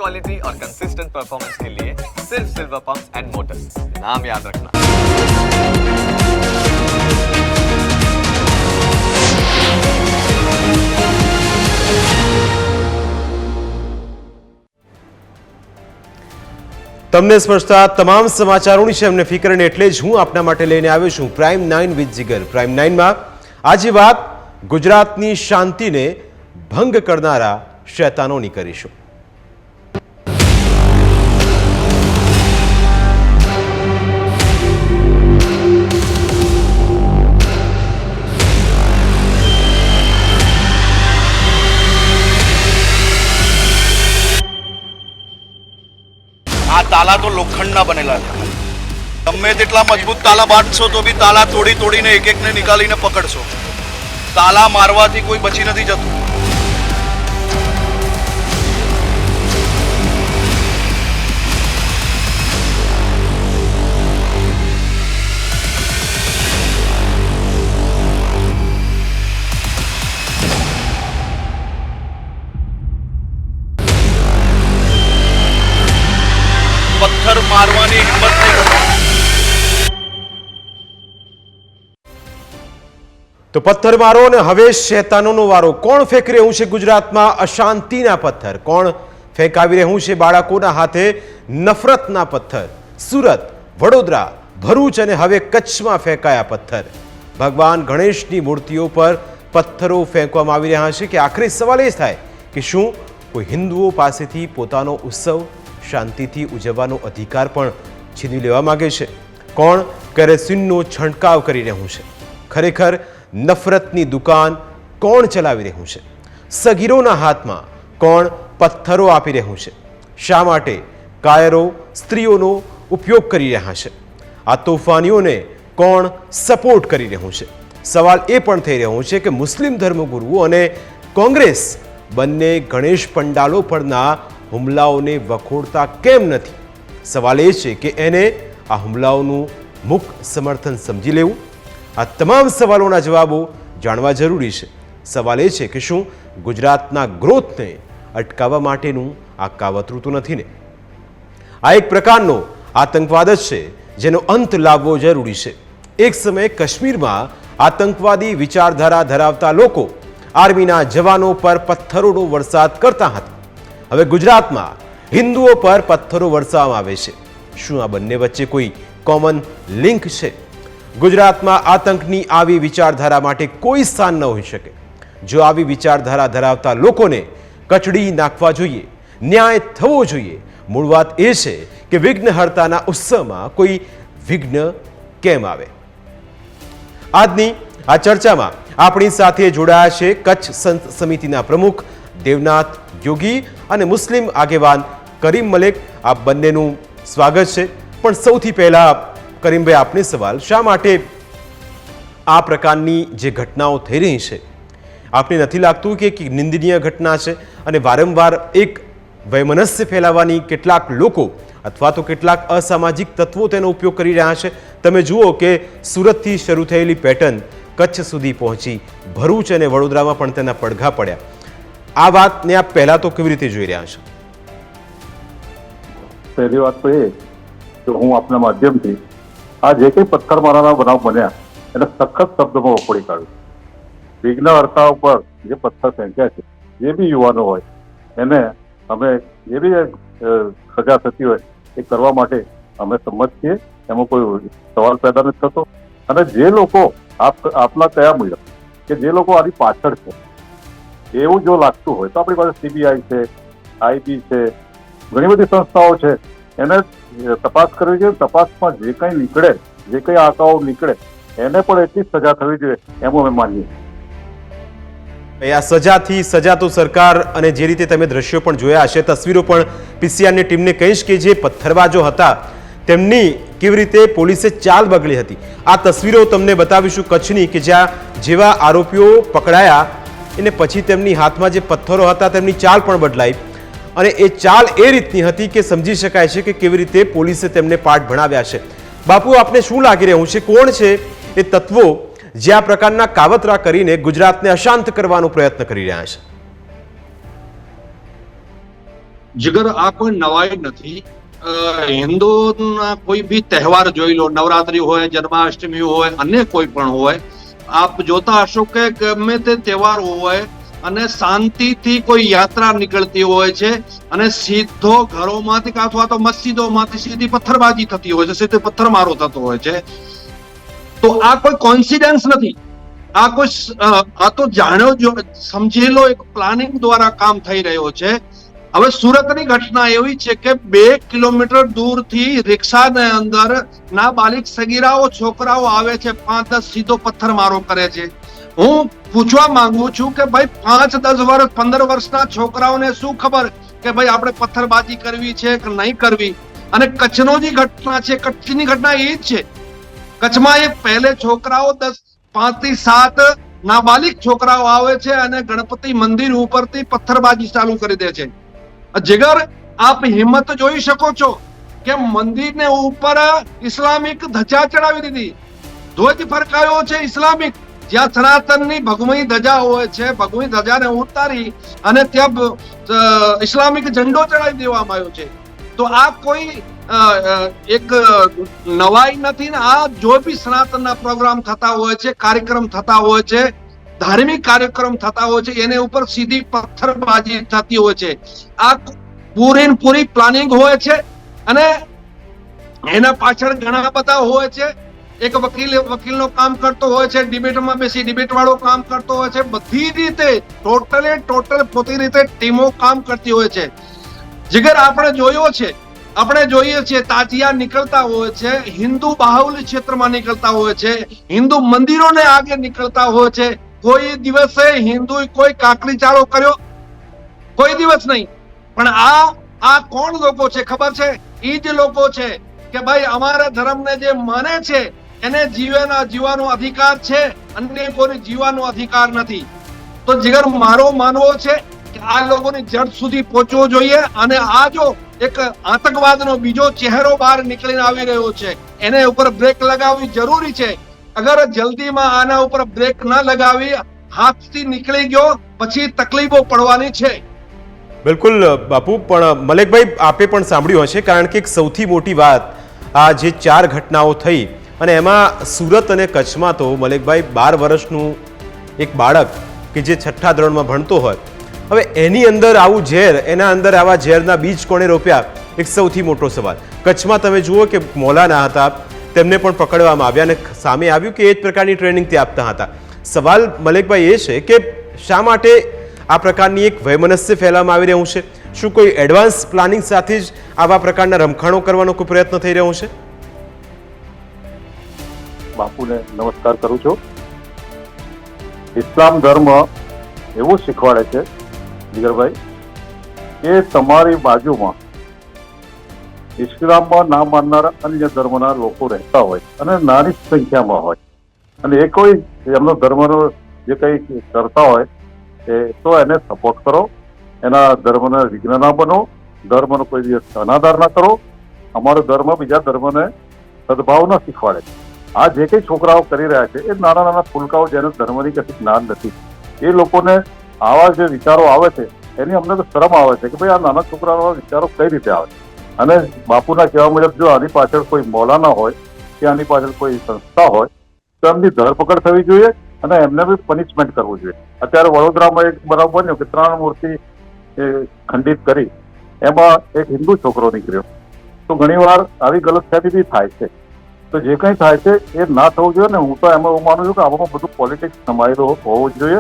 Quality और consistent performance के लिए सिर्फ सिल्वर पंप्स एंड मोटर्स, नाम याद रखना। તમને સ્પર્શતા તમામ સમાચારોની છે અમને ફિકર ને એટલે જ હું આપના માટે લઈને આવ્યો છું પ્રાઇમ 9 વિથ જીગર। પ્રાઇમ 9 માં આજે વાત ગુજરાતની શાંતિને ભંગ કરનારા શૈતાનોની કરીશું। આ તાલા તો લોખંડના બનેલા છે। તમે તેટલા મજબૂત તાલા બાંધશો તો બી તાલા તોડી તોડીને એક એકને નીકાળીને પકડશો। તાલા મારવાથી કોઈ બચી નથી જતું। પથ્થર મારવાની હિંમત નહીં કરતા। તો પથ્થર મારો અને હવે શૈતાનોનો વારો। કોણ ફેંકી રહ્યું છે ગુજરાતમાં અશાંતિના પથ્થર? કોણ ફેંકાવી રહ્યું છે બાળકોના હાથે નફરતના પથ્થર? સુરત, વડોદરા, ભરૂચ અને હવે કચ્છમાં ફેંકાયા પથ્થર। ભગવાન ગણેશની મૂર્તિઓ પર પથ્થરો ફેંકવામાં આવી રહ્યા છે કે આખરે સવાલ એ થાય કે શું કોઈ હિન્દુઓ પાસેથી પોતાનો ઉત્સવ શાંતિથી ઉજવવાનો અધિકાર પણ છીનવી લેવા માંગે છે? કોણ કેરોસીનનો છંટકાવ કરી રહ્યું છે? ખરેખર નફરતની દુકાન કોણ ચલાવી રહ્યું છે? સગીરોના હાથમાં કોણ પથ્થરો આપી રહ્યું છે? શા માટે કાયરો સ્ત્રીઓનો ઉપયોગ કરી રહ્યા છે? આ તોફાનીઓને કોણ સપોર્ટ કરી રહ્યું છે? સવાલ એ પણ થઈ રહ્યો છે કે મુસ્લિમ ધર્મગુરુઓ અને કોંગ્રેસ બંને ગણેશ પંડાલો પરના હુમલાઓને વખોડતા કેમ નથી? સવાલ એ છે કે એને આ હુમલાઓનું મુખ સમર્થન સમજી લેવું? આ તમામ સવાલોના જવાબો જાણવા જરૂરી છે। સવાલ એ છે કે શું ગુજરાતના ગ્રોથને અટકાવવા માટેનું આ કાવતરું તો નથી ને? આ એક પ્રકારનો આતંકવાદ જ છે જેનો અંત લાવવો જરૂરી છે। એક સમયે કાશ્મીરમાં આતંકવાદી વિચારધારા ધરાવતા લોકો આર્મીના જવાનો પર પથ્થરોનો વરસાદ કરતા હતા। હવે ગુજરાતમાં હિન્દુઓ પર પથ્થરો વરસાવવામાં આવે છે। શું આ બંને વચ્ચે કોઈ કોમન લિંક છે? ગુજરાતમાં આતંકની આવી વિચારધારા માટે કોઈ સ્થાન ન હોઈ શકે। જો આવી વિચારધારા ધરાવતા લોકોને કચડી નાખવા જોઈએ, ન્યાય થવો જોઈએ। મૂળ વાત એ છે કે વિઘ્નહર્તાના ઉત્સવમાં કોઈ વિઘ્ન કેમ આવે? આજની આ ચર્ચામાં આપણી સાથે જોડાયા છે કચ્છ સંત સમિતિના પ્રમુખ દેવનાથ યોગી અને મુસ્લિમ આગેવાન કરીમ મલેક। આ બંનેનું સ્વાગત છે। પણ સૌથી પહેલા કરીમભાઈ આપને સવાલ, શા માટે આ પ્રકારની જે ઘટનાઓ થઈ રહી છે આપને નથી લાગતું કે એક નિંદનીય ઘટના છે અને વારંવાર એક વૈમનસ્ય ફેલાવવાની કેટલાક લોકો અથવા તો કેટલાક અસામાજિક તત્વો તેનો ઉપયોગ કરી રહ્યા છે? તમે જુઓ કે સુરતથી શરૂ થયેલી પેટર્ન કચ્છ સુધી પહોંચી, ભરૂચ અને વડોદરામાં પણ તેના પડઘા પડ્યા। આ વાતને આપ પહેલા તો કેવી રીતે જોઈ રહ્યા છો? પહેલી વાત તો એ કે હું આપના માધ્યમથી આ જે કંઈ પથ્થરમારાના બનાવ બન્યા એને સખત શબ્દોમાં વખોડી કાઢું। વિઘ્નહર્તા ઉપર જે પથ્થર ફેંક્યા છે, જે બી યુવાનો હોય એને અમે જે બી સજા થતી હોય એ કરવા માટે અમે સંમત છીએ। એમાં કોઈ સવાલ પેદા નથી થતો। અને જે લોકો આપના કયા મુજબ કે જે લોકો આની પાછળ છે એવું જો લાગતું હોય તો આપણી પાસે CBI છે, IB છે, ઘણી બધી સંસ્થાઓ છે, એને તપાસ કરવી જોઈએ। તપાસમાં જે કંઈ નીકળે, જે કંઈ આંકાઓ નીકળે એને પણ એટલી જ સજા થવી જોઈએ એમ અમે માનીએ। આ સજાથી સજા તો સરકાર અને જે રીતે તમે દ્રશ્યો પણ જોયા હશે, તસવીરો પણ PCRની ટીમને કહીશ કે જે પથ્થરબાજો હતા તેમની કેવી રીતે પોલીસે ચાલ બગડી હતી। આ તસવીરો તમને બતાવીશું કચ્છની કે જ્યાં જેવા આરોપીઓ પકડાયા એને પછી તેમની હાથમાં જે પથ્થરો હતા તેમની ચાલ પણ બદલાઈ અને એ ચાલ એ રીતની હતી કે સમજી શકાય છે કે કેવી રીતે પોલીસે તેમને પાઠ ભણાવ્યા છે। બાપુ, આપને શું લાગી રહ્યું છે? કોણ છે એ તત્વો જે આ પ્રકારના કાવતરા કરીને ગુજરાતને અશાંત કરવાનો પ્રયત્ન કરી રહ્યા છે? जिगर आ कोई नवाई नहीं। હિન્દુના કોઈ બી તહેવાર જોઈ લો, નવરાત્રી હોય, જન્માષ્ટમી હોય, અન્ય કોઈ પણ હોય, આપ જોતા હશો કે ગમે તે તહેવાર હોય અને શાંતિથી કોઈ યાત્રા નીકળતી હોય છે અને સીધો ઘરોમાંથી અથવા તો મસ્જિદોમાંથી સીધી પથ્થરબાજી થતી હોય છે, સીધો પથ્થરમારો થતો હોય છે. તો આ કોઈ કોઇન્સિડન્સ નથી, આ તો જાણ્યો સમજેલો એક પ્લાનિંગ દ્વારા કામ થઈ રહ્યો છે. હવે સુરતની ઘટના એવી છે કે 2 કિલોમીટર દૂરથી રિક્ષાને અંદર નાબાલિગ સગીરાઓ છોકરાઓ આવે છે, 5-10 સીધો પથ્થરમારો કરે છે. હું પૂછવા માંગુ છું કે ભાઈ 5-10 વર્ષ 15 વર્ષના છોકરાઓને શું ખબર કે ભાઈ આપણે પથ્થરબાજી કરવી છે કે નહીં કરવી. અને કચ્છનો જે ઘટના છે, કચ્છની ઘટના એ જ છે. કચ્છમાં એ પહેલે છોકરાઓ 5 થી 7 નાબાલિગ છોકરાઓ આવે છે અને ગણપતિ મંદિર ઉપરથી પથ્થરબાજી ચાલુ કરી દે છે. जिगर आप हिम्मत જોઈ શકો છો કે મંદિરને ઉપર ઇસ્લામિક ધજા ચડાવી દીધી, ધ્વજ ફરકાયો છે ઇસ્લામિક, જ્યાં સનાતનની ભગવી ધજા હોય છે, ભગવી ધજાને ઉતારી અને ત્યાં ઇસ્લામિક ઝંડો ચડાવી દેવામાં આવ્યો છે. તો આ કોઈ એક નવાઈ નથી ને. આ જો બી સનાતનના પ્રોગ્રામ થતા હોય છે, કાર્યક્રમ થતા હોય છે, ધાર્મિક કાર્યક્રમ થતા હોય છે, એને ઉપર સીધી પથ્થરબાજી થતી હોય છે. આ પૂરી પ્લાનિંગ હોય છે અને એના પાછળ ઘણા બધા હોય છે. એક વકીલનો કામ કરતો હોય છે, ડિબેટમાં બેસી ડિબેટ વાળો કામ કરતો હોય છે. બધી રીતે ટોટલ પોતી રીતે ટીમો કામ કરતી હોય છે. જીગર આપણે જોયો છે, આપણે જોઈએ છીએ તાજિયા નીકળતા હોય છે, હિન્દુ બાહુલ્ય ક્ષેત્રમાં નીકળતા હોય છે, હિન્દુ મંદિરોને આગે નીકળતા હોય છે. કોઈ દિવસે હિન્દુ કોઈ કાકડી ચાળો કર્યો? કોઈ દિવસ નહીં. પણ આ કોણ લોકો છે ખબર છે? એ જ લોકો છે કે ભાઈ અમારા ધર્મને જે માને છે એને જીવવાનો અધિકાર છે, અન્ય કોઈ જીવવાનો અધિકાર નથી. તો જીગર મારો માનવો છે કે આ લોકોની જડ સુધી પહોંચવો જોઈએ અને આ જો એક આતંકવાદનો બીજો ચહેરો બહાર નીકળીને આવી રહ્યો છે, એને ઉપર બ્રેક લગાવવી જરૂરી છે. અગર જલ્દીમાં આના ઉપર બ્રેક ના લગાવી હાથથી નીકળી ગયો પછી તકલીફો પડવાની છે. બિલકુલ બાપુ, પણ મલેકભાઈ આપે પણ સાંભળ્યું હશે, કારણ કે એક સૌથી મોટી વાત આ જે 4 ઘટનાઓ થઈ અને એમાં સુરત અને કચ્છમાં તો મલેકભાઈ 12 વર્ષનું એક બાળક કે જે 6ઠ્ઠા ધોરણમાં ભણતો હોય, હવે એની અંદર આવું ઝેર, એના અંદર આવા ઝેરના બીજ કોણે રોપ્યા, એક સૌથી મોટો સવાલ. કચ્છમાં તમે જુઓ કે મૌલાના હતા, તેમને પણ પકડવામાં આવ્યા અને સામે આવ્યું કે એ જ પ્રકારની ટ્રેનિંગ તે આપતા હતા. સવાલ મલેકભાઈ એ છે કે શા માટે આ પ્રકારની એક વૈમનસ્ય ફેલાવવામાં આવી રહ્યું છે? શું કોઈ એડવાન્સ પ્લાનિંગ સાથે જ આવા પ્રકારના રમખાણો કરવાનો કોઈ પ્રયત્ન થઈ રહ્યો છે? બાપુને નમસ્કાર કરું છું. ઇસ્લામ ધર્મ એવું શીખવાડે છે જીગરભાઈ કે તમારી બાજુમાં ઇસ્લામમાં ના માનનારા અન્ય ધર્મના લોકો રહેતા હોય અને નાની સંખ્યામાં હોય અને એ કોઈ એમનો ધર્મનો જે કંઈ કરતા હોય તો એને સપોર્ટ કરો, એના ધર્મના વિઘ્ન ના બનો, ધર્મનો કોઈ દિવસ અનાદર ના કરો. અમારો ધર્મ બીજા ધર્મને સદભાવના શીખવાડે છે. આ જે કંઈ છોકરાઓ કરી રહ્યા છે એ નાના નાના ફૂલકાઓ જેને ધર્મની કશી જ્ઞાન નથી, એ લોકોને આવા જે વિચારો આવે છે એની અમને તો શરમ આવે છે કે ભાઈ આ નાના છોકરાઓના વિચારો કઈ રીતે આવે. અને બાપુના કહેવા મુજબ જો આની પાછળ કોઈ મૌલાના હોય કે આની પાછળ કોઈ સંસ્થા હોય તો એમની ધરપકડ થવી જોઈએ અને એમને બી પનિશમેન્ટ કરવું જોઈએ. અત્યારે વડોદરામાં એક બનાવ બન્યો કે 3 મૂર્તિ ખંડિત કરી, એમાં એક હિન્દુ છોકરો નીકળ્યો. તો ઘણીવાર આવી ગલતફહેમી બી થાય છે. તો જે કંઈ થાય છે એ ના થવું જોઈએ ને. હું તો એમાં એવું માનું છું કે આમાં બધું પોલિટિક્સ સમાયેલું હોવું જોઈએ.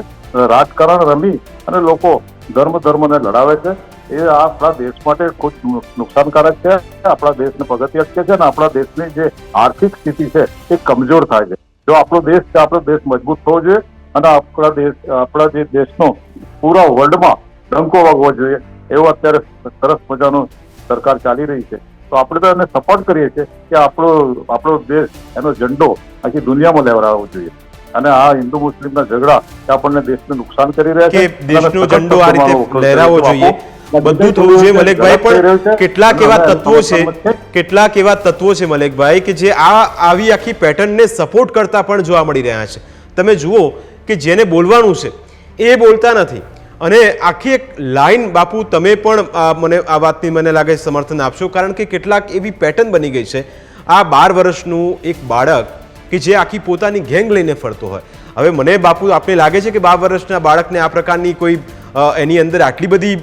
રાજકારણ રમી અને લોકો ધર્મને લડાવે છે એ આપણા દેશ માટે ખૂબ નુકસાનકારક છે. આપણા દેશને પ્રગતિ અટકે છે અને આપણા દેશની જે આર્થિક સ્થિતિ છે એ કમજોર થાય છે. જો આપણો દેશ છે, આપણો દેશ મજબૂત થવો જોઈએ અને આપણા જે દેશનો પૂરા વર્લ્ડમાં ડંકો વાગવો જોઈએ એવો અત્યારે સરસ મજાનો સરકાર ચાલી રહી છે. તો આપણે તો એને સપોર્ટ કરીએ છીએ કે આપણો દેશ એનો ઝંડો આખી દુનિયામાં લહેરાવવો જોઈએ. અને આ હિન્દુ મુસ્લિમના ઝઘડા આપણને દેશને નુકસાન કરી રહ્યા છે. દેશનો ઝંડો આ રીતે લહેરાવવો જોઈએ, બધું થવું જોઈએ મલેકભાઈ. પણ કેટલાક એવા તત્વો છે મલેકભાઈ કે જે આવી આખી પેટર્નને સપોર્ટ કરતા પણ જોવા મળી રહ્યા છે. તમે જુઓ કે જેને બોલવાનું છે એ બોલતા નથી. અને આખી એક લાઈન બાપુ તમે પણ મને આ વાતની મને લાગે સમર્થન આપશો, કારણ કે કેટલાક એવી પેટર્ન બની ગઈ છે. આ 12 વર્ષનું એક બાળક કે જે આખી પોતાની ગેંગ લઈને ફરતો હોય. હવે મને બાપુ આપને લાગે છે કે 12 વર્ષના બાળકને આ પ્રકારની કોઈ એની અંદર આટલી બધી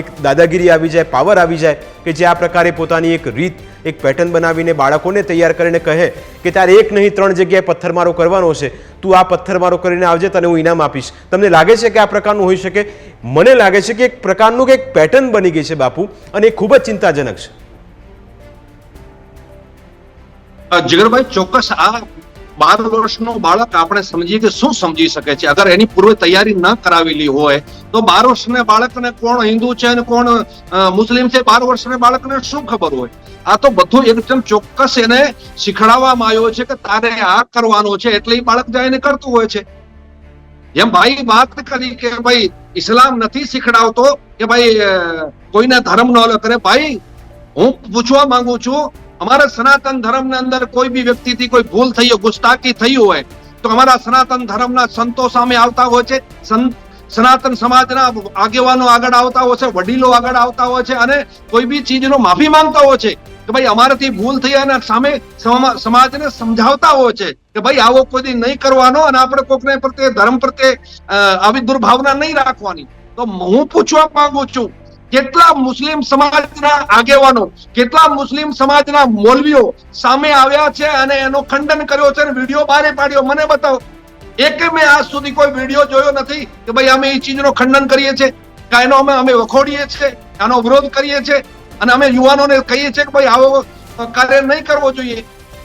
એક દાદાગીરી આવી જાય, પાવર આવી જાય કે જે આ પ્રકારે પોતાની એક રીત, એક પેટર્ન બનાવીને બાળકોને તૈયાર કરીને કહે કે તારે 1 નહીં 3 જગ્યાએ પથ્થરમારો કરવાનો છે, તું આ પથ્થરમારો કરીને આવજે, તને હું ઇનામ આપીશ. તમને લાગે છે કે આ પ્રકારનું હોઈ શકે? મને લાગે છે કે એક પ્રકારનું એક પેટર્ન બની ગઈ છે બાપુ, અને એ ખૂબ જ ચિંતાજનક છે. જીગરભાઈ, ચોક્કસ આ 12 વર્ષનો બાળક આપણે સમજીએ કે શું સમજી શકે છે. અગર એની પૂર્વ તૈયારી ન કરાવેલી હોય તો 12 વર્ષના બાળકને કોણ હિન્દુ છે અને કોણ મુસ્લિમ છે, 12 વર્ષના બાળકને શું ખબર હોય? આ તો બધું એકદમ ચોક્કસ એને શીખવાડવામાં આવ્યો છે કે તારે આ કરવાનો છે, એટલે એ બાળક જઈને કરતું હોય છે. જેમ ભાઈ વાત કરી કે ભાઈ ઇસ્લામ નથી શીખડાવતો કે ભાઈ કોઈના ધર્મ ન અલગ કરે. ભાઈ હું પૂછવા માંગુ છું, અમારા સનાતન ધર્મના અંદર કોઈ બી વ્યક્તિથી કોઈ ભૂલ થઈ હોય, ગુસ્તાખી થઈ હોય તો અમારા સનાતન ધર્મના સંતો સામે આવતા હોય છે, સનાતન સમાજના આગેવાનો આગળ આવતા હોય છે, વડીલો આગળ આવતા હોય છે અને કોઈ બી ચીજનો માફી માંગતા હોય છે કે ભાઈ અમારાથી ભૂલ થઈ અને સામે સમાજને સમજાવતા હોય છે કે ભાઈ આવો કોઈ દી નહીં કરવાનો અને આપણે કોકને પ્રત્યે ધર્મ પ્રત્યે આવી દુર્ભાવના નહીં રાખવાની. તો હું પૂછવા માંગુ છું, કેટલા મુસ્લિમ સમાજના આગેવાનો, કેટલા મુસ્લિમ સમાજના મૌલવીઓ સામે આવ્યા છે અને એનો ખંડન કર્યો છે અને વિડીયો બહાર પાડ્યો? મને બતાવો. એકે મેં આજ સુધી કોઈ વિડીયો જોયો નથી કે ભાઈ અમે એ ચીજનો ખંડન કરીએ છીએ, કે એનો અમે વખોડીએ છીએ, એનો વિરોધ કરીએ છીએ અને અમે યુવાનોને કહીએ છીએ કે ભાઈ આવો કાર્ય નહીં કરવો જોઈએ,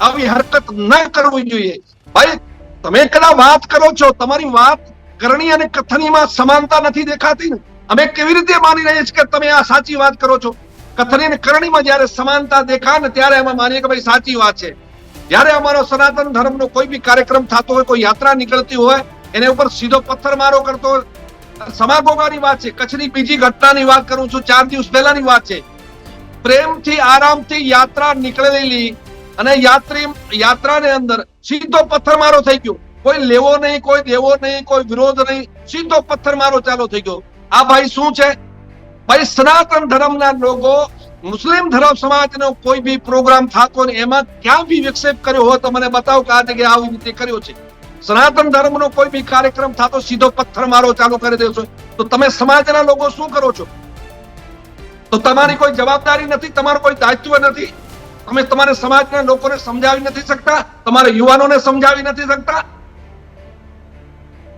આવી હરકત ન કરવી જોઈએ. ભાઈ તમે કદાચ વાત કરો છો, તમારી વાત કરણી અને કથનીમાં સમાનતા નથી દેખાતી ને. અમે કેવી રીતે માની રહીએ છીએ કે તમે આ સાચી વાત કરો છો? કથની અને કરણીમાં જયારે સમાનતા દેખાય ને ત્યારે અમે માનીએ કે ભાઈ સાચી વાત છે. જયારે અમારો સનાતન ધર્મનો કોઈ બી કાર્યક્રમ થતો હોય, કોઈ યાત્રા નીકળતી હોય, એને ઉપર સીધો પથ્થરમારો કરતો હોય, સમાગોગાની વાત છે. કચ્છની બીજી ઘટનાની વાત કરું છું, 4 દિવસ પહેલાની વાત છે. પ્રેમથી આરામથી યાત્રા નીકળેલી અને યાત્રાને અંદર સીધો પથ્થરમારો થઈ ગયો. કોઈ લેવો નહીં, કોઈ દેવો નહીં, કોઈ વિરોધ નહીં, સીધો પથ્થરમારો ચાલુ થઈ ગયો. આ ભાઈ શું છે? ભાઈ સનાતન ધર્મના લોકો મુસ્લિમ ધર્મ સમાજનો કોઈ બી પ્રોગ્રામ થતો ને એમાં ક્યાં બી વિક્ષેપ કર્યો હોય તો મને બતાવો કે આ જગ્યાએ આવી રીતે કર્યો છે. સનાતન ધર્મનો કોઈ બી કાર્યક્રમ થતો સીધો પથ્થરમારો ચાલુ કરી દેશો તો તમે સમાજના લોકો શું કરો છો? તો તમારી કોઈ જવાબદારી નથી, તમારું કોઈ દાયિત્વ નથી. તમે તમારા સમાજના લોકોને સમજાવી નથી શકતા, તમારા યુવાનોને સમજાવી નથી શકતા.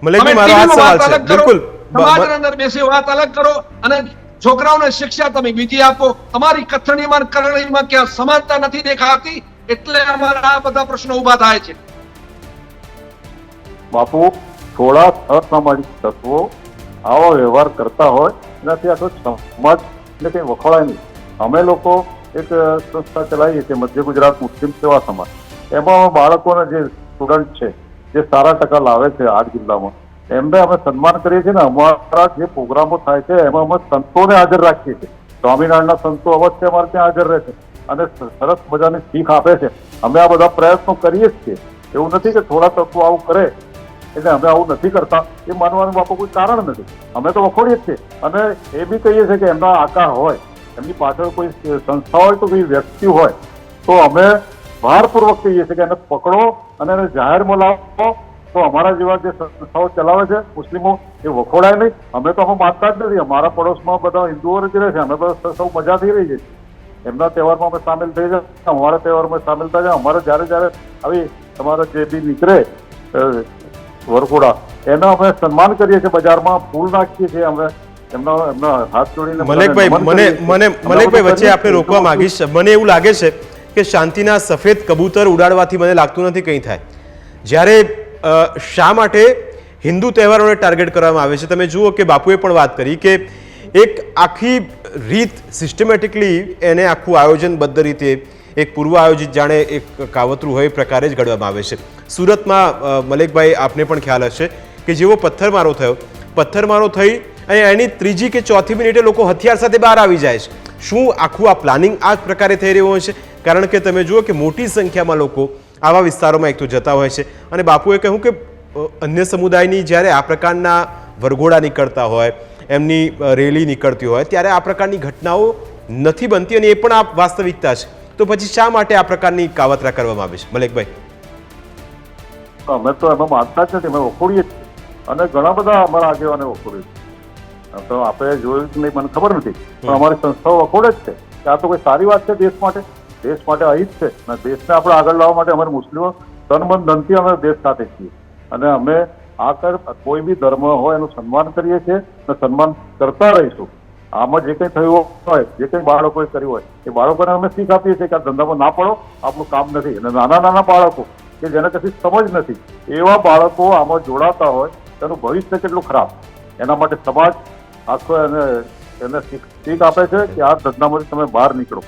મલેકભાઈ, મારો આ સવાલ છે. બિલકુલ, સમાજની અંદર બેસી વાત અલગ કરો અને છોકરાઓને શિક્ષા તમે બીજી આપો. તમારી કથણીમાં કરણીમાં ક્યાં સમાનતા નથી દેખાતી, એટલે અમારા આ બધા પ્રશ્નો ઉભા થાય છે. બાપુ, થોડા અસામાજિક તત્વો આવો વ્યવહાર કરતા હોય એનાથી આખો સમાજ એટલે કંઈ વખોડાય નહીં. અમે લોકો એક સંસ્થા ચલાવીએ છીએ, મધ્ય ગુજરાત મુસ્લિમ સેવા સમાજ. એમાં બાળકોને જે સ્ટુડન્ટ છે જે સારા ટકા લાવે છે 8 જિલ્લામાં, એમને અમે સન્માન કરીએ છીએ ને અમારા જે પ્રોગ્રામો થાય છે એમાં અમે સંતોને હાજર રાખીએ છીએ. સ્વામિનારાયણના સંતો અવશ્ય અમારે ત્યાં હાજર રહે છે અને સરસ મજાની શીખ આપે છે. અમે આ બધા પ્રયત્નો કરીએ જ છીએ. એવું નથી કે થોડા તત્વો આવું કરે એટલે અમે આવું નથી કરતા, એ માનવાનું બાપુ કોઈ કારણ નથી. અમે તો વખોડીએ જ છીએ અને એ બી કહીએ છીએ કે એમના આકાર હોય, એમની પાછળ કોઈ સંસ્થા હોય, તો કોઈ વ્યક્તિ હોય, તો અમે ભારપૂર્વક કહીએ છીએ કે એને પકડો અને એને જાહેરમાં લાવો. તો અમારા જેવા જે સંસ્થાઓ ચલાવે છે મુસ્લિમો, એ વખોડાય નહીં. અમે તો માનતા જ નથી. અમારા પડોશમાં બધા હિન્દુઓ જ રહે છે, અમે બધા સૌ મજાથી રહીએ છીએ. એમના તહેવારમાં અમે સામેલ થઈ જાય, અમારા તહેવારમાં સામેલ થઈ જાય. અમારે જયારે આવી તમારા જે બી નીકળે વરઘોડા, એના અમે સન્માન કરીએ છીએ, બજારમાં ફૂલ નાખીએ છીએ. અમે એમના હાથ જોડીને. મલેકભાઈ, વચ્ચે આપણે રોકવા માંગીશ. મને એવું લાગે છે કે શાંતિના સફેદ કબૂતર ઉડાડવાથી મને લાગતું નથી કંઈ થાય. જ્યારે શા માટે હિન્દુ તહેવારોને ટાર્ગેટ કરવામાં આવે છે? તમે જુઓ કે બાપુએ પણ વાત કરી કે એક આખી રીત સિસ્ટમેટિકલી એને આખું આયોજનબદ્ધ રીતે એક પૂર્વ આયોજિત જાણે એક કાવતરું હોય એ પ્રકારે જ ઘડવામાં આવે છે. સુરતમાં મલેકભાઈ આપને પણ ખ્યાલ હશે કે જેવો પથ્થરમારો થઈ અને એની 3જી કે 4થી મિનિટે લોકો હથિયાર સાથે બહાર આવી જાય છે. શું આખું આ પ્લાનિંગ આ જ પ્રકારે થઈ રહ્યું હોય છે? કારણ કે તમે જુઓ કે મોટી સંખ્યામાં લોકો આવા વિસ્તારોમાં એક તો જતા હોય છે અને બાપુએ કહ્યું કે અન્ય સમુદાયની જ્યારે આ પ્રકારના વરઘોડા નીકળતા હોય, એમની રેલી નીકળતી હોય ત્યારે આ પ્રકારની ઘટનાઓ નથી બનતી અને એ પણ આ વાસ્તવિકતા છે. તો પછી શા માટે આ પ્રકારની કાવતરા કરવામાં આવે છે મલેકભાઈ? અમે તો એમાં માનતા જ નથી, અમે વખોડીએ જ છીએ અને ઘણા બધા અમારા આગેવાને વખોડીએ છીએ. તો આપણે જોયું કે નહીં મને ખબર નથી, પણ અમારી સંસ્થાઓ વખોડે જ છે કે આ તો કોઈ સારી વાત છે દેશ માટે અહિત છે અને દેશને આપણે આગળ લાવવા માટે અમારે મુસ્લિમો તન મન ધનથી અમે દેશ સાથે છીએ અને અમે કોઈ બી ધર્મ હોય એનું સન્માન કરીએ છીએ અને સન્માન કરતા રહીશું. આમાં જે કંઈ થયું હોય, જે કંઈ બાળકોએ કર્યું હોય એ બાળકોને અમે શીખ આપીએ છીએ કે આ ધંધામાં ના પડો, આપણું કામ નથી. અને નાના બાળકો કે જેને કશી સમજ નથી એવા બાળકો આમાં જોડાતા હોય તેનું ભવિષ્ય કેટલું ખરાબ, એના માટે સમાજ આખો એને શીખ આપે છે કે આ ધંધામાંથી તમે બહાર નીકળો.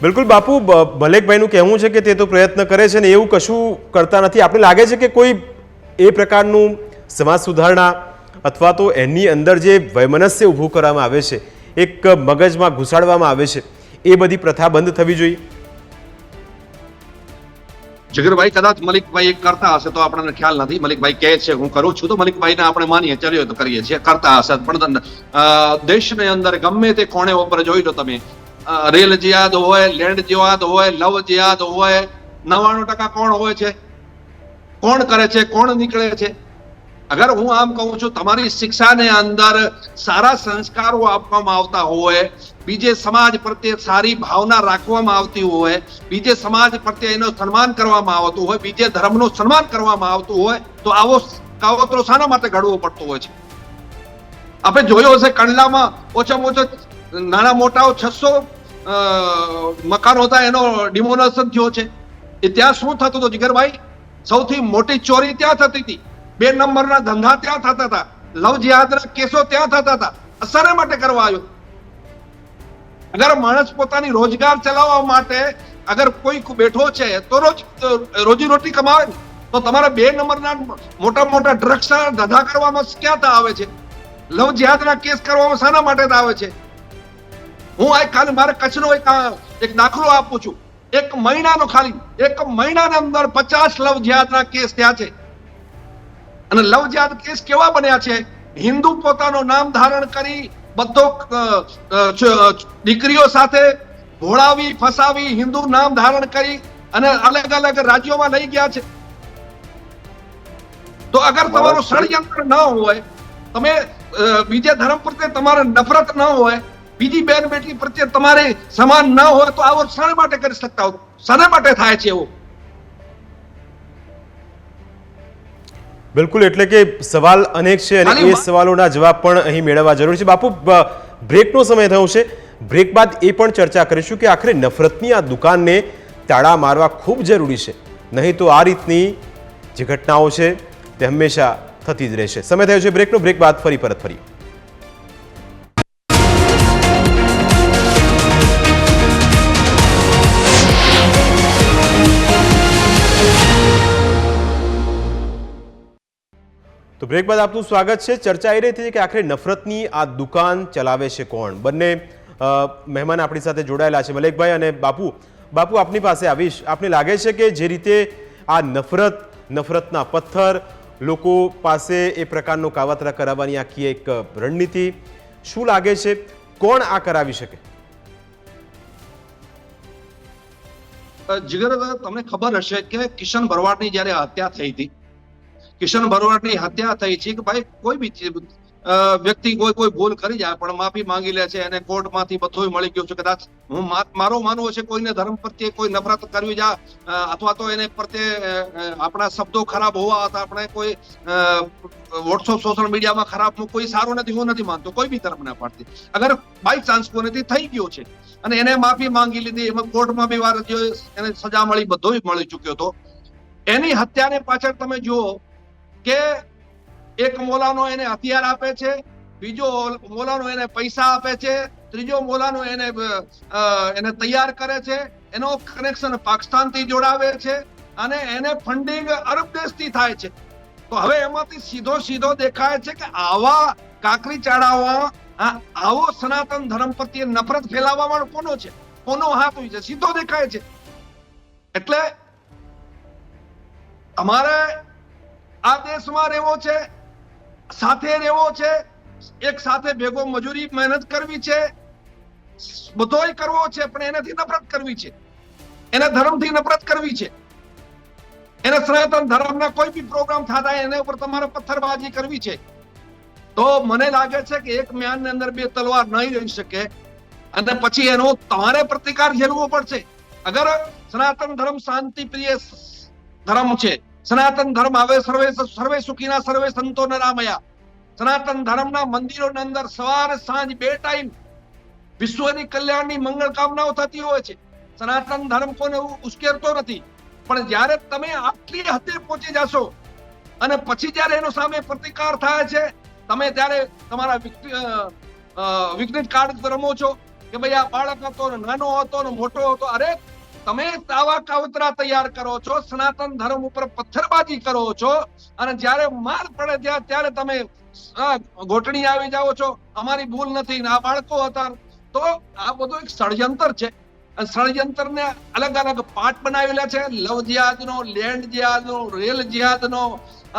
બિલકુલ બાપુ, મલેકભાઈનું કહેવું છે કે તે તો પ્રયત્ન કરે છે ને એવું કશું કરતા નથી. આપણે લાગે છે કે કોઈ એ પ્રકારનું સમાજ સુધારણા અથવા તો એની અંદર જે વૈમનસ્ય ઊભું કરવામાં આવે છે, એક મગજમાં ઘુસાડવામાં આવે છે, એ બધી પ્રથા બંધ થવી જોઈએ. જગરભાઈ કદાચ મલિકભાઈ કરતા હશે તો આપણને ખ્યાલ નથી. મલિકભાઈ કહે છે હું કરું છું તો મલિકભાઈને આપણે માનીએ, ચાલ્યો તો કરીએ છીએ, કરતા હશે. પણ દેશની અંદર ગમે તે કોણે ઉપર જોઈ લો તમે, રેલ જિહાદ હોય, લેન્ડ જિહાદ હોય, લવ જિહાદ હોય, 99% કોણ હોય છે, કોણ કરે છે, કોણ નીકળે છે? અગર હું આમ કહું છું તમારી શિક્ષાને અંદર સારા સંસ્કારો આપવામાં આવતા હોય, બીજે સમાજ પ્રત્યે સારી ભાવના રાખવામાં આવતી હોય, બીજે સમાજ પ્રત્યે એનું સન્માન કરવામાં આવતું હોય, બીજે ધર્મનું સન્માન કરવામાં આવતું હોય તો આવો કાવતરો શાના માટે ઘડવો પડતો હોય છે? આપણે જોયો હશે કંડલામાં ઓછામાં ઓછો નાના મોટા 600 મકાનો હતા, એનો ડિમોલેશન થયો છે. એ ત્યાં શું થતું હતું જીગરભાઈ? સૌથી મોટી ચોરી ત્યાં થતી હતી, 2 નંબરના ધંધા ત્યાં થતા હતા, લવ જિહાદના કેસો ત્યાં થતા હતા. અસર માટે કરવા આવ્યો. અગર માણસ પોતાની રોજગાર ચલાવવા માટે અગર કોઈ બેઠો છે તો રોજી રોટી કમાવે તો તમારે 2 નંબરના મોટા ડ્રગ્સ ધંધા કરવામાં ક્યાં આવે છે? લવ જિહાદના કેસ કરવામાં શાના માટે આવે છે? હું આ કાલે મારે કચ્છનો એક દાખલો આપું છું. 1 મહિનાનો ખાલી 1 મહિનાના અંદર 50 લવ જિહાદના કેસ થયા છે. અને લવ જિહાદ કેસ કેવા બન્યા છે? હિન્દુ પોતાનું નામ ધારણ કરી બધો દીકરીઓ સાથે ભોળાવી ફસાવી હિન્દુ નામ ધારણ કરી અને અલગ અલગ રાજ્યોમાં લઈ ગયા છે. તો અગર તમારું ષડયંત્ર ન હોય, તમે બીજે ધર્મ પ્રત્યે તમારે નફરત ન હોય, બીજી બેન બેટી પ્રત્યે તમારે સમાન ન હોય તો આવો શાના માટે કરી શકતા હો? શાના માટે થાય છે એવું? બિલકુલ, એટલે કે સવાલ અનેક છે અને એ સવાલોના જવાબ પણ અહીં મેળવવા જરૂરી છે. બાપુ, બ્રેકનો સમય થયો છે. બ્રેક બાદ એ પણ ચર્ચા કરીશું કે આખરે નફરતની આ દુકાનને તાળા મારવા ખૂબ જરૂરી છે, નહીં તો આ રીતની જે ઘટનાઓ છે તે હંમેશા થતી જ રહેશે. સમય થયો છે બ્રેકનો. બ્રેક બાદ ફરી પરત ફરી. તો બ્રેક બાદ આપનું સ્વાગત છે. ચર્ચા એ રહી હતી કે આખરે નફરતની આ દુકાન ચલાવે છે કોણ? બંને મહેમાન આપણી સાથે જોડાયેલા છે, મલેકભાઈ અને બાપુ. બાપુ, આપની પાસે આવીશ. આપને લાગે છે કે જે રીતે આ નફરતના પથ્થર લોકો પાસે એ પ્રકારનો કાવતરા કરાવવાની આખી એક રણનીતિ, શું લાગે છે કોણ આ કરાવી શકે? જીગર, તમને ખબર હશે કે કિશન ભરવાડની જયારે હત્યા થઈ હતી, કિશન ભરવાડની હત્યા થઈ છે કે ભાઈ કોઈ બી વ્યક્તિ કોઈ ભૂલ કરી જાય પણ માફી માંગી લે છે અને કોર્ટમાંથી બધું મળી ગયું છે. કદાચ મારો માનવું છે કોઈને ધર્મ પ્રત્યે કોઈ નફરત કરવી જાય અથવા તો એને પ્રત્યે આપણા શબ્દો ખરાબ હોવા હતા, આપણે કોઈ વોટ્સઅપ સોશિયલ મીડિયામાં ખરાબ કોઈ સારું નથી, હું નથી માનતો કોઈ બી ધર્મના પાર્ટી. અગર બાય ચાન્સ કોઈથી થઈ ગયો છે અને એને માફી માંગી લીધી, એમાં કોર્ટમાં બી વાર એને સજા મળી, બધું મળી ચુક્યો હતો. એની હત્યાને પાછળ તમે જુઓ કે એક મોલાનો એને હથિયાર આપે છે, બીજો મોલાનો એને પૈસા આપે છે, ત્રીજો મોલાનો એને તૈયાર કરે છે, એનો કનેક્શન પાકિસ્તાનથી જોડાવે છે અને એને ફંડિંગ અરબ દેશથી થાય છે. તો હવે એમાંથી સીધો દેખાય છે કે આવા કાકરી ચાળાવા, આવો સનાતન ધર્મ પ્રત્યે નફરત ફેલાવવા વાળો કોનો છે, કોનો હાથ હોય છે, સીધો દેખાય છે. એટલે અમારે આ દેશમાં રહેવો છે, સાથે રહેવો છે, એક સાથે ભેગો મજૂરી મહેનત કરવી છે, બધોય કરવો છે, પણ એનાથી નફરત કરવી છે, એના ધર્મથી નફરત કરવી છે, એના સનાતન ધર્મના કોઈ બી પ્રોગ્રામ થતા એના ઉપર તમારે પથ્થરબાજી કરવી છે, તો મને લાગે છે કે એક મ્યાનની અંદર બે તલવાર નહીં રહી શકે અને પછી એનો તમારે પ્રતિકાર ઝેલવો પડશે. અગર સનાતન ધર્મ શાંતિ પ્રિય ધર્મ છે, સનાતન ધર્મ હવે સર્વે સુખીના સર્વે સંતો નરામયા, સનાતન ધર્મના મંદિરોની અંદર સવાર સાંજ 2 ટાઈમ વિશ્વની કલ્યાણની મંગળ કામનાઓ થતી હોય છે. સનાતન ધર્મ કોને ઉશ્કેરતો નથી, પણ જ્યારે તમે આટલી હદે પહોંચી જશો અને પછી જ્યારે એનો સામે પ્રતિકાર થાય છે, તમે ત્યારે તમારા વિઘ્નિત કાર્ડ રમો છો કે ભાઈ આ બાળક હતો ને નાનો હતો ને મોટો હતો. અરે તમે આવા કાવતરા તૈયાર કરો છો, સનાતન ધર્મ ઉપર પથ્થરબાજી કરો છો અને જ્યારે માર પડે ત્યારે તમે ઘોટણી આવી જાઓ છો, અમારી ભૂલ નથી ને આ બાળકો હતા. તો આ બધું એક ષડયંત્ર છે અને ષડયંત્રને અલગ અલગ પાર્ટ બનાવેલા છે, લવ જિહાદનો, લેન્ડ જિહાદનો, રેલ જિહાદનો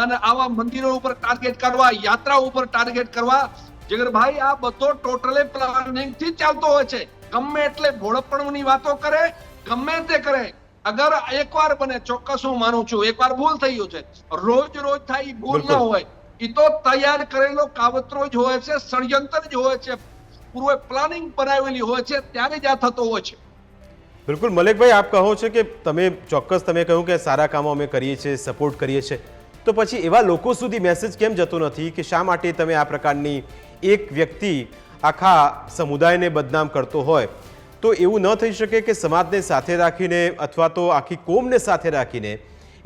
અને આવા મંદિરો ઉપર ટાર્ગેટ કરવા, યાત્રા ઉપર ટાર્ગેટ કરવા. જીગરભાઈ આ બધો ટોટલે પ્લાનિંગ થી ચાલતો હોય છે. ગમે એટલે ભોળપણની વાતો કરે, ગમે તે કરે, અગર એકવાર બને, ચોક્કસ હું માનું છું એકવાર ભૂલ થઈ ગયું છે, રોજ રોજ થાય ભૂલ ના હોય, એ તો તૈયાર કરેલો કાવતરો જ હોય છે, ષડયંત્ર જ હોય છે, પૂર્વે પ્લાનિંગ બનાવેલી હોય છે, ત્યારે જ આ થતો હોય છે. બિલકુલ મલેકભાઈ, આપ કહો છો કે તમે કહ્યું કે સારા કામો અમે કરીએ છીએ, સપોર્ટ કરીએ છીએ, તો પછી એવા લોકો સુધી મેસેજ કેમ જતો નથી કે શા માટે તમે આ પ્રકારની એક વ્યક્તિ આખા સમુદાયને બદનામ કરતો હોય? તો એવું ન થઈ શકે કે સમાજને સાથે રાખીને અથવા તો આખી કોમને સાથે રાખીને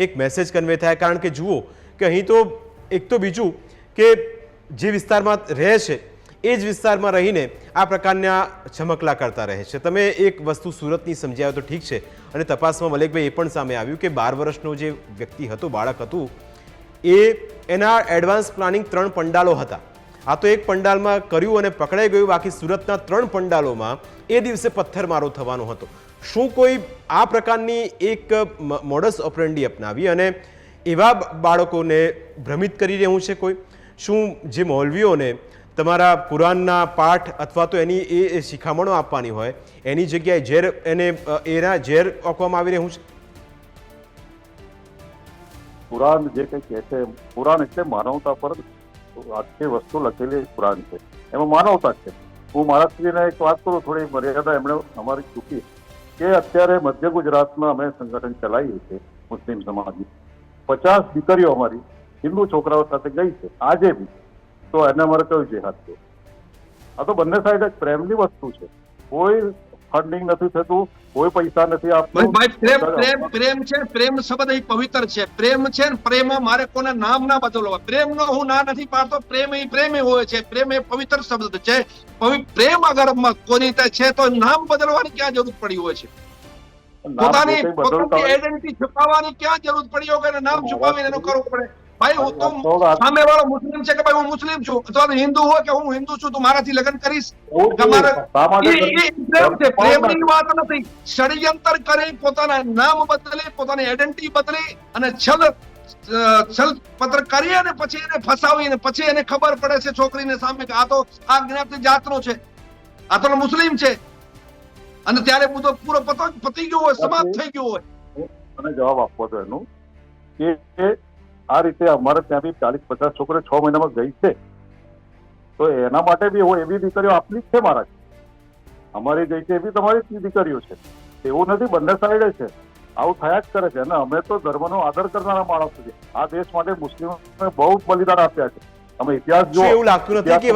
એક મેસેજ કન્વે થાય? કારણ કે જુઓ કે અહીં તો એક તો બીજું કે જે વિસ્તારમાં રહે છે એ જ વિસ્તારમાં રહીને આ પ્રકારના ચમકલા કરતા રહે છે. તમે એક વસ્તુ સુરતની સમજાવો તો ઠીક છે, અને તપાસમાં મલેકભાઈ એ પણ સામે આવ્યું કે 12 વર્ષનો જે વ્યક્તિ હતો, બાળક હતું, એ એના એડવાન્સ પ્લાનિંગ 3 પંડાલો હતા. આ તો એક પંડાલમાં કર્યું અને પકડાઈ ગયું, બાકી સુરતના 3 પંડાલોમાં એ દિવસે પથ્થરમારો થવાનો હતો. શું કોઈ આ પ્રકારની એક મોડસ ઓપરેન્ડી અપનાવી અને એવા બાળકોને ભ્રમિત કરી રહ્યું છે કોઈ? શું જે મૌલવીઓને તમારા કુરાનના પાઠ અથવા તો એની એ શિખામણો આપવાની હોય એની જગ્યાએ એના ઝેર આપવામાં આવી રહ્યું છે? કુરાન જે કંઈ કહે છે, કુરાન એટલે માનવતા પર આખી વસ્તુ લખેલી કુરાન છે, એમાં માનવતા છે. હું મારા સ્ત્રીને એક વાત કરું, થોડી મર્યાદા એમણે અમારી ચૂકી કે અત્યારે મધ્ય ગુજરાતમાં અમે સંગઠન ચલાવીએ છીએ મુસ્લિમ સમાજની. 50 દીકરીઓ અમારી હિન્દુ છોકરાઓ સાથે ગઈ છે આજે બી, તો એને અમારે કયું જેહાદ છે? આ તો બંને સાઈડ જ પ્રેમની વસ્તુ છે. કોઈ ફંડિંગ નથી થતું, કોઈ પૈસા નથી આપતું. પ્રેમ છે, પ્રેમ શબ્દ એ પવિત્ર છે. પ્રેમ છે ને પ્રેમમાં મારે કોના નામ ના બદલવા, પ્રેમ નો હું ના નથી પાડતો. પ્રેમ એ હોય છે, પ્રેમ એ પવિત્ર શબ્દ છે. પ્રેમ અગર કોની છે તો નામ બદલવાની ક્યાં જરૂર પડી હોય છે? પોતાની આઈડેન્ટિટી છુપાવવાની ક્યાં જરૂર પડી હોય કે નામ છુપાવીને એનું કરવું પડે? ભાઈ હું તો સામે વાળો મુસ્લિમ છે કે ભાઈ હું મુસ્લિમ છું, અથવા હિન્દુ હોય કે હું હિન્દુ છું, તું મારાથી લગ્ન કરીશ? પ્રેમની વાત નથી. ષડયંત્ર કરી, પોતાના નામ બદલી, પોતાની આઈડેન્ટિટી બદલી અને છલ પત્ર કરી અને પછી એને ફસાવીને પછી એને ખબર પડે છે છોકરીને સામે કે આ તો આ જ્ઞાતિ જાતનો છે, આ તો મુસ્લિમ છે, અને ત્યારે બધો પૂરો પતી ગયો હોય, સમાપ્ત થઈ ગયો હોય. મને જવાબ આપવો હતો એનું કે આ રીતે અમારે ત્યાં બી 40-50 છોકરીઓ 6 મહિનામાં ગઈ છે, તો એના માટે બી હું એવી દીકરીઓ આપની જ છે, મારા અમારી ગઈ છે એવી તમારી દીકરીઓ છે. એવું નથી, બંને સાઈડે છે, આવું થયા જ કરે છે. અને અમે તો ધર્મનો આદર કરનારા માણસો છે. આ દેશ માટે મુસ્લિમોને બહુ બલિદાન આપ્યા છે. અમે ઇતિહાસ જો એવું લાગતું નથી કે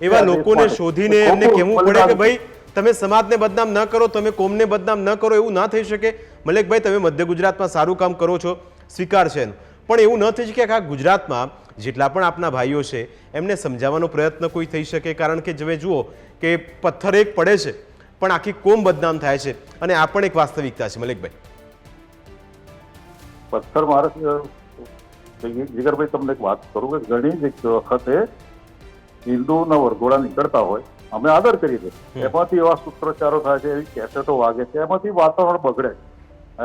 એવા લોકોને શોધીને એમને કહેવું પડે કે ભાઈ તમે સમાજને બદનામ ન કરો, તમે કોમને બદનામ ન કરો? એવું ના થઈ શકે? મલેકભાઈ, તમે મધ્ય ગુજરાતમાં સારું કામ કરો છો, સ્વીકાર છે, પણ એવું ન થઈ શકે આખા ગુજરાતમાં જેટલા પણ આપના ભાઈઓ છે એમને સમજાવવાનો પ્રયત્ન કોઈ થઈ શકે? કારણ કે હવે જુઓ કે પથ્થર એક પડે છે પણ આખી કોમ બદનામ થાય છે, અને આ પણ એક વાસ્તવિકતા છે. મલેકભાઈ, પથ્થર મારે જીગરભાઈ તમને એક વાત કરું કે ઘણી જ વખતે હિન્દુના વરઘોડા નીકળતા હોય, અમે આદર કરીએ છીએ, એમાંથી એવા સૂત્રોચ્ચારો થાય છે, એવી કેસેટો વાગે છે, એમાંથી વાતાવરણ બગડે.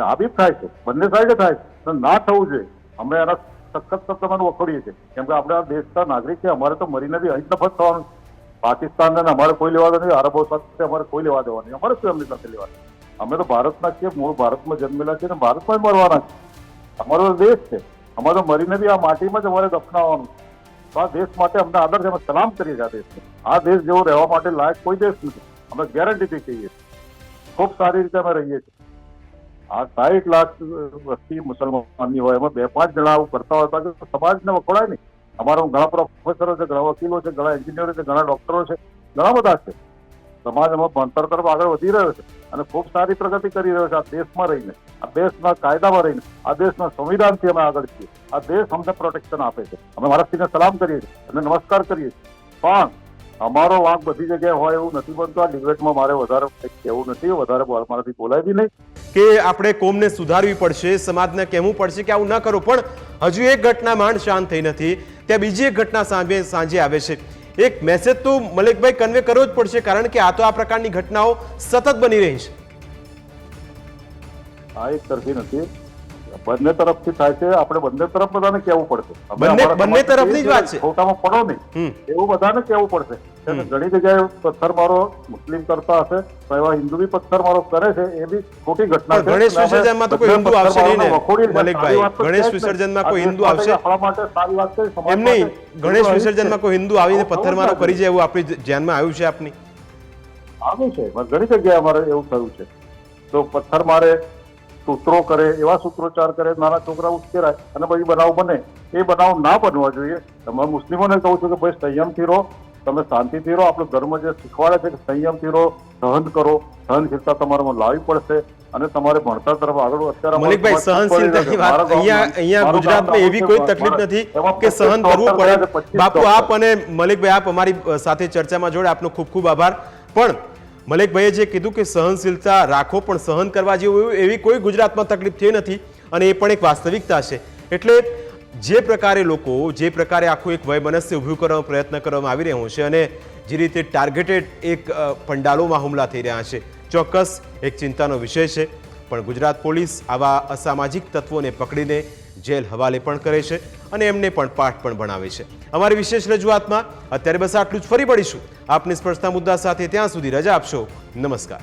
આ બી થાય છે, બંને સાઈડે થાય છે, ના થવું જોઈએ. અમે એના સખત શબ્દમાં વખોડીએ છીએ, કેમ કે આપણે આ દેશના નાગરિક છે, અમારે તો મરીને બી અહીં જ નફરત થવાનું છે. પાકિસ્તાનને અમારે કોઈ લેવા દેવા નહીં, અરબો સાથે અમારે કોઈ લેવા દેવા નહીં, અમારે શું એમની સાથે લેવા? અમે તો ભારતના છીએ, મૂળ ભારતમાં જન્મેલા છીએ ને ભારતમાં જ મરવાના છે. અમારો દેશ છે, અમારે તો મરીને બી આ માટીમાં જ અમારે દફનાવવાનું છે. તો આ દેશ માટે અમને આદર છે, અમે સલામ કરીએ છીએ આ દેશને. આ દેશ જેવો રહેવા માટે લાયક કોઈ દેશ નથી, અમે ગેરંટીથી કહીએ છીએ. ખૂબ સારી રીતે અમે રહીએ છીએ. આ 60 લાખ વસ્તી મુસલમાનની હોય, એમાં 2-5 જણા આવું કરતા હોય તો સમાજને વખોડાય નહીં. અમારા ઘણા પ્રોફેસરો છે, ઘણા વકીલો છે, ઘણા એન્જિનિયરો છે, ઘણા ડોક્ટરો છે, ઘણા બધા છે. સમાજ એમાં ભણતર તરફ આગળ વધી રહ્યો છે અને ખૂબ સારી પ્રગતિ કરી રહ્યો છે. આ દેશમાં રહીને, આ દેશના કાયદામાં રહીને, આ દેશના સંવિધાનથી અમે આગળ છીએ. આ દેશ અમને પ્રોટેક્શન આપે છે. અમે મહારાષ્ટ્રીને સલામ કરીએ છીએ અને નમસ્કાર કરીએ છીએ. પણ અમારો વાંક બધી જગ્યાએ હોય એવું નથી બનતું. આ ડિબેટમાં મારે વધારે કહેવું નથી, વધારે મારાથી બોલાય બી નહીં. કે આપણે કોમને સુધારવી પડશે, સમાજને કહેવું પડશે કે આવું ન કરો, પણ હજુ એક ઘટના માંડ શાંત થઈ નથી, ત્યાં બીજી એક ઘટના સાંજે આવે છે. એક મેસેજ તો મલિકભાઈ કન્વે કરવો જ પડશે, કારણ કે આ તો આ પ્રકારની ઘટનાઓ સતત બની રહી છે. આ એક તરફી નથી, બંને તરફથી થાય છે. આપણે બંને તરફ બધાને કહેવું પડશે. બંને તરફની જ વાત છે, ખોટામાં પડો નહીં એવું બધાને કહેવું પડશે. ઘણી જગ્યાએ પથ્થરમારો મુસ્લિમ કરતા હશે તો એવા હિન્દુ બી પથ્થરમારો કરે છે, એ બી ખોટી ઘટના છે. ગણેશ વિસર્જનમાં તો કોઈ હિન્દુ આવશે નહીં ને મલિકભાઈ? ગણેશ વિસર્જનમાં કોઈ હિન્દુ આવશે આપણા માટે સારી વાત છે. એમ નહીં, ગણેશ વિસર્જનમાં કોઈ હિન્દુ આવીને પથ્થરમારો કરી જાય એવું આપણી ધ્યાનમાં આવ્યું છે? આપની આવ્યું છે, ઘણી જગ્યાએ અમારે એવું થયું છે. તો પથ્થર મારે, સૂત્રો કરે, એવા સૂત્રોચ્ચાર કરે, નાના છોકરા ઉશ્કેરાય અને પછી બનાવ બને. એ બનાવ ના બનવા જોઈએ. તમારા મુસ્લિમોને કહું છું કે ભાઈ સંયમથી રહો, તમે શાંતિથી રહો. આપણો ધર્મ જે શીખવાડે છે કે સંયમથી રહો, સહન કરો, સહનશીલતા તમારામાં લાવવી પડશે અને તમારે ભણતર તરફ આગળ. અત્યારે મલિકભાઈ, સહનશીલતાની વાત અહીંયા ગુજરાતમાં એવી કોઈ તકલીફ નથી કે સહન કરવું પડે. બાપુ આપ અને મલિકભાઈ આપ અમારી સાથે ચર્ચામાં જોડે, આપનો ખૂબ ખૂબ આભાર. પણ મલિકભાઈએ જે કીધું કે સહનશીલતા રાખો, પણ સહન કરવા જેવું એવી કોઈ ગુજરાતમાં તકલીફ થઈ નથી અને એ પણ એક વાસ્તવિકતા છે. એટલે જે પ્રકારે લોકો, જે પ્રકારે આખું એક વયમનસ્ય ઊભું કરવાનો પ્રયત્ન કરવામાં આવી રહ્યો છે અને જે રીતે ટાર્ગેટેડ એક પંડાલોમાં હુમલા થઈ રહ્યા છે, ચોક્કસ એક ચિંતાનો વિષય છે. પણ ગુજરાત પોલીસ આવા અસામાજિક તત્વોને પકડીને જેલ હવાલે પણ કરે છે અને એમને પણ પાઠ પણ ભણાવે છે. અમારી વિશેષ રજૂઆતમાં અત્યારે બસ આટલું જ. ફરી મળીશું આપની સ્પર્શતા મુદ્દા સાથે. ત્યાં સુધી રજા આપશો. નમસ્કાર.